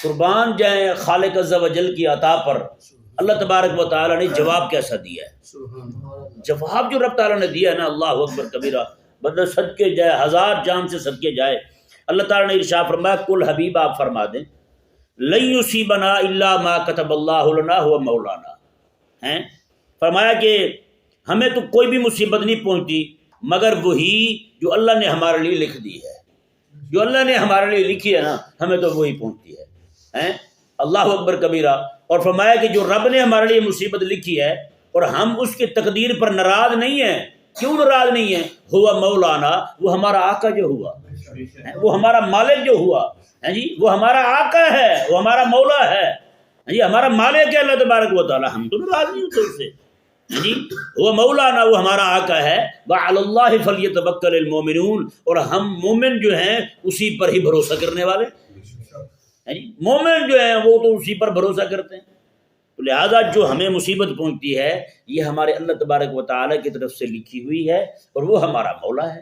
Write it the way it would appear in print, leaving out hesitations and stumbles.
قربان جائیں خالق عز و جل کی عطا پر اللہ تبارک و تعالیٰ نے جواب کیسا دیا ہے؟ جواب جو رب تعالیٰ نے دیا ہے نا، اللہ اکبر کبیرہ، بندہ صدقے جائے، ہزار جان سے صدقے جائے۔ اللہ تعالیٰ نے ارشاد فرمایا کل حبیب آپ فرما دیں لن یصیبنا الا ما کتب اللہ لنا هو مولانا، ہیں فرمایا کہ ہمیں تو کوئی بھی مصیبت نہیں پہنچتی مگر وہی جو اللہ نے ہمارے لیے لکھ دی ہے، جو اللہ نے ہمارے لیے لکھی ہے نا ہمیں تو وہی پہنچتی ہے۔ اللہ اکبر کبیرہ۔ اور فرمایا کہ جو رب نے ہمارے لیے مصیبت لکھی ہے اور ہم اس کی تقدیر پر ناراض نہیں ہیں، کیوں ناراض نہیں ہیں؟ ہوا مولانا، وہ ہمارا آقا جو ہوا، وہ ہمارا مالک جو ہوا، جی وہ ہمارا آقا ہے، وہ ہمارا مولا ہے، جی ہمارا مالک ہے اللہ تبارک و تعالیٰ، ہم تو ناراض نہیں ہوتے اس سے، جی وہ مولانا، وہ ہمارا آقا ہے۔ وعلی اللہ فلیتوکل المؤمنون، اور ہم مومن جو ہیں اسی پر ہی بھروسہ کرنے والے، مومن جو ہیں وہ تو اسی پر بھروسہ کرتے ہیں۔ تو لہٰذا جو ہمیں مصیبت پہنچتی ہے یہ ہمارے اللہ تبارک و تعالیٰ کی طرف سے لکھی ہوئی ہے اور وہ ہمارا مولا ہے۔